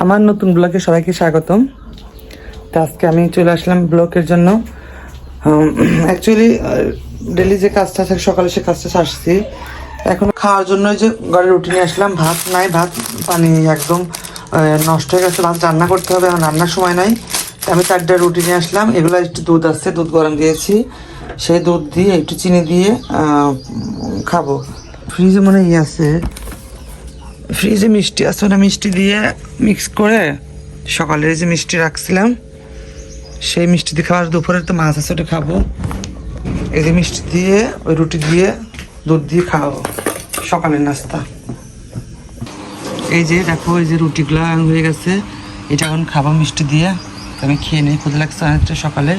আমার নতুন ব্লগে সবাইকে স্বাগতম। তো আজকে আমি চলে আসলাম ব্লগের জন্য। অ্যাকচুয়ালি ডেলি যে কাজটা থাকে সকালে সে কাজটা সারছি। এখন খাওয়ার জন্য যে ঘরে রুটি নিয়ে আসলাম, ভাত নাই, ভাত পানি একদম নষ্ট হয়ে গেছে, ভাত রান্না করতে হবে, এখন রান্নার সময় নাই। আমি 4টা রুটি নিয়ে আসলাম, এগুলো একটু দুধ আছে, দুধ গরম দিয়েছি, সেই দুধ দিয়ে একটু চিনি দিয়ে খাবো। ফ্রিজে মনে হয় আছে, ফ্রিজে মিষ্টি আছে, ওটা মিষ্টি দিয়ে মিক্স করে সকালে যে মিষ্টি রাখছিলাম সেই মিষ্টি দিয়ে খাওয়ার, দুপুরে তো মাছ আছে ওটা খাবো। এই যে মিষ্টি দিয়ে ওই রুটি দিয়ে দুধ দিয়ে খাওয়াবো সকালের নাস্তা। এই যে দেখো, এই যে রুটিগুলো হয়ে গেছে, এটা এখন খাবো মিষ্টি দিয়ে। আমি খেয়ে নিই, ক্ষুধা লাগছে অনেকটা সকালে,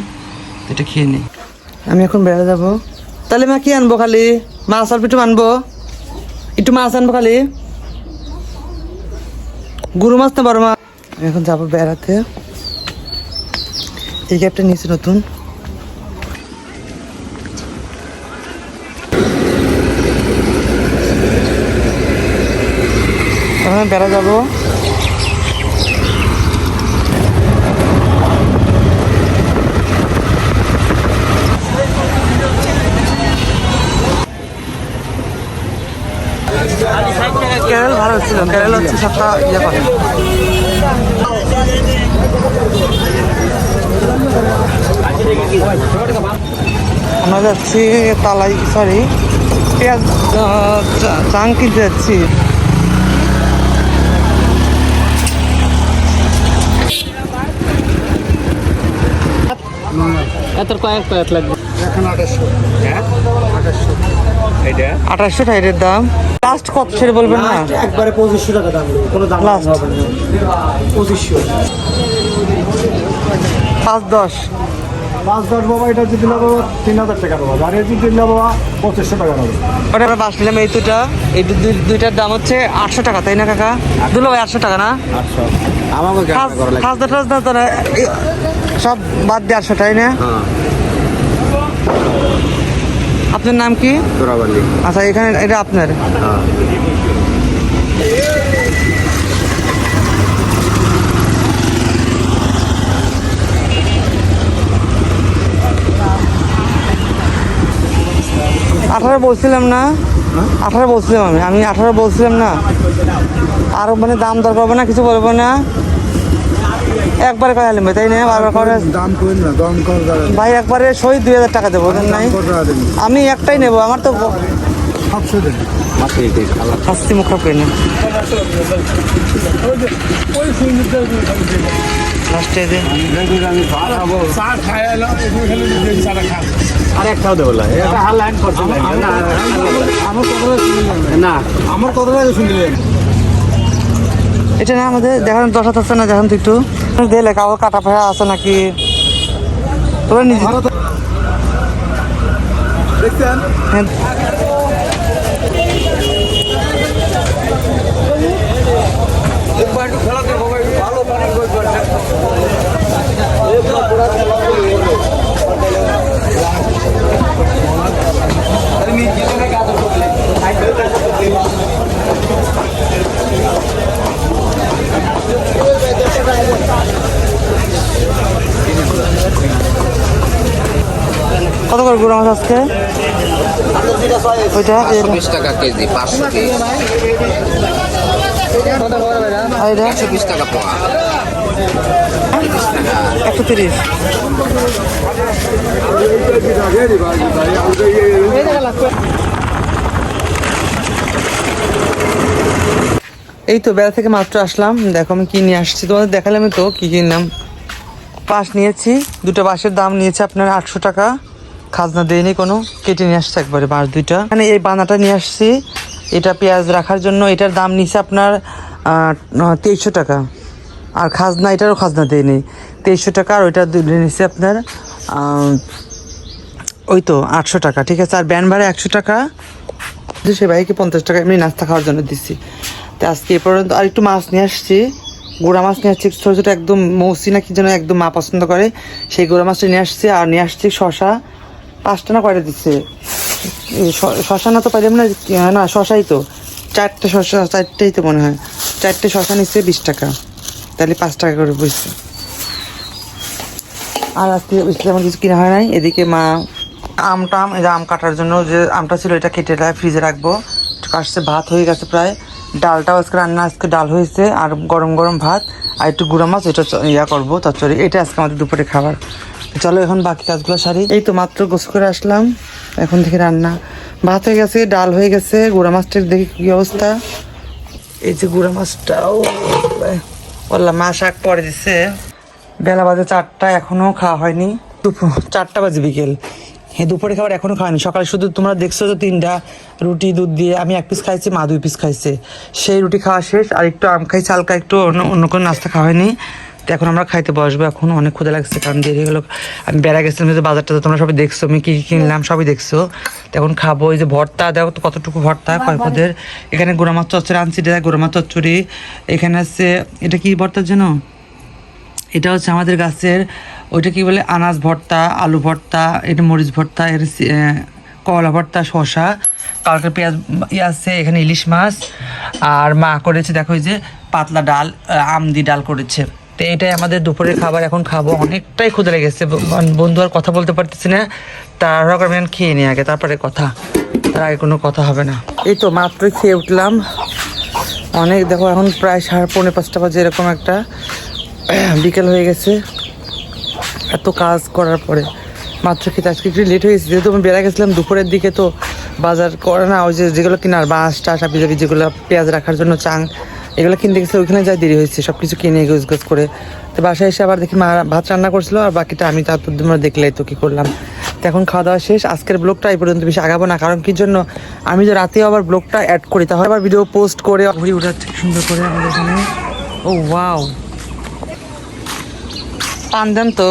তো এটা খেয়ে নিই। আমি এখন বেড়াতে যাবো। তাহলে মা কি আনবো? খালি মাছ অল্প একটু আনবো, একটু মাছ আনবো খালি, গরু মাছ না বড় মাছ। এখন যাবো বেড়াতে। এই ক্যাবটা নিয়েছি নতুন। এখন বেড়া যাবো। কেরল ভালো ছিল, কেরল হচ্ছে সবটা ইয়ে করে। আমরা যাচ্ছি তালাই, সরি পেঁয়াজ চাং কিনতে যাচ্ছি। কয়েক লাগবে এখন 2800 টাইটের দাম। লাস্ট কত সেটা বলবেন না? একবারে 2500 টাকা দাম, কোনো দাম লাস্ট হবে না। 2500 5-10 বাবা, এটা যদি নেবো 3000 টাকা পাবো, আর এই যদি নেবো 2500 টাকা পাবো। ওটা আমরা বাস নিলাম। এই দুটা, এই দুইটার দাম হচ্ছে 800 টাকা, তাই না কাকা? দুলো ভাই 800 টাকা না? খাজনা টাজনা তো সব বাদ দিয়ে 800, তাই না? আপনার নাম কি? আচ্ছা, এখানে এটা আপনার? আঠারো বলছিলাম না? 18 বলছিলাম আমি 18 বলছিলাম না? আরো মানে দাম দর করবো না, কিছু বলবো না, একবারে কয় আলিম ভাই, তাই না? বারবার করে দাম করেন না, দাম কর ভাই, একবারে সই 2000 টাকা দেবো, নাই আমি একটাই নেবো, আমার তো 700 দেন। শাস্তি মুখ করি না। লাস্টে যে আর একটাও দেবো না, আমার কথাটা শুনলেন। এটা না আমাদের দেখান, 10 হাত আছে না, দেখান তো একটু দিলে কাগজ কাটা ফাটা আছে নাকি তোরা নিজে দেখছেন? কত করে গুঁড়ো মাছ আজকে? ওইটা 20 টাকা কেজি, 500 কেজি, 120 টাকা পোয়া, 130। এই তো বেলা থেকে মাত্র আসলাম। দেখো আমি কি নিয়ে আসছি, তোমাদের দেখালাম তো কি কিনলাম। পাশ নিয়েছি, দুটো বাঁশের দাম নিয়েছে আপনার 800 টাকা, খাজনা দেয়নি কোনো, কেটে নিয়ে আসছে একবারে বাঁশ দুইটা। মানে এই বানাটা নিয়ে আসছি, এটা পেঁয়াজ রাখার জন্য, এটার দাম নিচ্ছে আপনার 2300 টাকা, আর খাজনা এটারও খাজনা দেয়নি, 2300 টাকা, আর ওইটা নিচ্ছে আপনার ওই তো 800 টাকা, ঠিক আছে। আর ব্যান ভাড়া 100 টাকা, সে ভাইকে 50 টাকা এমনি নাস্তা খাওয়ার জন্য দিচ্ছি। তো আজকে এ পর্যন্ত। আর একটু মাছ নিয়ে আসছি, গোড়া মাছ নিয়ে আসছি, ছোটো ছোটো একদম মৌসি না কি যেন একদম মা পছন্দ করে, সেই গোড়া মাছটা নিয়ে আসছি। আর নিয়ে আসছি শশা, 5টা না কয়টা দিচ্ছে, শশা না তো পাইলাম না, না শশাই তো, 4টে শশা, 4টেই তো মনে হয়, 4টে শশা নিচ্ছে 20 টাকা। তাহলে 5 টাকা করে বুঝছে। আর আজকে বেশি তেমন কিছু কিনা হয় নাই। এদিকে মা আমটাম এই যে আম কাটার জন্য যে আমটা ছিল এটা কেটে ফ্রিজে রাখবো। কাটছে, ভাত হয়ে গেছে প্রায়, ডালটাও আজকে রান্না, আজকে ডাল হয়েছে আর গরম গরম ভাত আর একটু গুঁড়া মাছ, এটা ইয়া করবো চচ্চড়ি। এটা আজকে আমাদের দুপুরে খাবার। চলো এখন বাকি কাজগুলো সারি। এই তো মাত্র গোসল করে আসলাম, এখন থেকে রান্না। ভাত হয়ে গেছে, ডাল হয়ে গেছে, গুঁড়া মাছটার দেখি কি অবস্থা। এই যে গুঁড়া মাছটাও বললাম মা শাক পরে দিচ্ছে। বেলা বাজে 4টা, এখনো খাওয়া হয়নি। দুপুর 4টা বাজে বিকেল, হ্যাঁ দুপুরে খাবার এখনো খাওয়ানি। সকালে শুধু তোমরা দেখছো তো 3টা রুটি দুধ দিয়ে, আমি 1 পিস খাইছি, মা 2 পিস খাইছে। সেই রুটি খাওয়া শেষ, আর একটু আম খাইছি হালকা, একটু অন্য কোনো নাস্তা খাওয়া হয়নি। তো এখন আমরা খাইতে বসবো। এখন অনেক ক্ষুধা লাগছে, কারণ দেরি হয়ে গেলো। আমি বেড়া গেছিলাম যে বাজারটা, তোমরা সবাই দেখছো আমি কী কিনলাম, সবই দেখছো। তো এখন খাবো। এই যে ভর্তা, দেখো তো কতটুকু ভর্তা কয়েকদের। এখানে গুঁড়া মাছ চচ্চড়ি আনছি, এটা গুঁড়া মাছ চচ্চড়ি। এখানে আছে এটা কি ভর্তার জন্য, এটা হচ্ছে আমাদের গাছের ওইটা কি বলে, আনাজ ভর্তা, আলু ভর্তা, এটা মরিচ ভর্তা, এর কলা ভর্তা, শসা, কালকে পেঁয়াজ আছে। এখানে ইলিশ মাছ, আর মা করেছে দেখো এই যে পাতলা ডাল, আম দিয়ে ডাল করেছে। তো এটাই আমাদের দুপুরের খাবার, এখন খাবো। অনেকটাই ক্ষুধা লেগেছে, বন্ধু আর কথা বলতে পারতেছি না। তার আমি খেয়ে নিই আগে, তারপরে কথা, তার আগে কোনো কথা হবে না। এই তো মাত্রই খেয়ে উঠলাম, অনেক দেখো এখন প্রায় 4:30-5টা বাজে এরকম একটা বিকেল হয়ে গেছে। এত কাজ করার পরে মাত্র খেতে আজকে একটু লেট হয়ে গেছে, যেহেতু আমি বেড়া গেছিলাম দুপুরের দিকে। তো বাজার করে না, ওই যে যেগুলো কিনার বাঁশ টাশ আবি যাবি, যেগুলো পেঁয়াজ রাখার জন্য চাং, এগুলো কিনতে গেছে, ওইখানে যাই দেরি হয়েছে সব কিছু কিনে গোছ গোছ করে। তো বাসায় এসে আবার দেখি মা ভাত রান্না করছিল, আর বাকিটা আমি তারপর তোমরা দেখলে তো কী করলাম। তো এখন খাওয়া দাওয়া শেষ। আজকের ব্লগটা এই পর্যন্ত, বেশি আগাবো না, কারণ কি জন্য আমি যে রাতে আবার ব্লগটা অ্যাড করি, তাহলে আবার ভিডিও পোস্ট করে ঘুরি উঠাচ্ছে সুন্দর করে আমাদের এখানে। ও ওয়াও, পান দেন তো,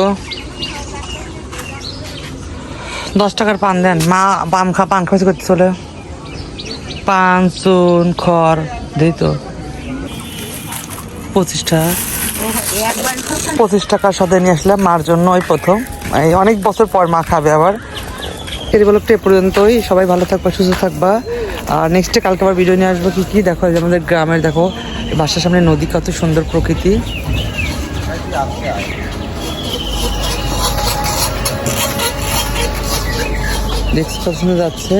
10 টাকার পান দেন। মা পান খাওয়াছি করতে চলে, পান চুন খড় দিই তো 25 টাকার সাথে নিয়ে আসলাম মার জন্য, ওই প্রথম, এই অনেক বছর পর মা খাবে আবার। এই ব্লগটা এ পর্যন্তই, সবাই ভালো থাকবা, সুস্থ থাকবা। আর নেক্সটে কালকে আবার ভিডিও নিয়ে আসবো। কি দেখো, আমাদের গ্রামের দেখো বাসার সামনে নদী, কত সুন্দর প্রকৃতি। দেখতে পছন্দ যাচ্ছে।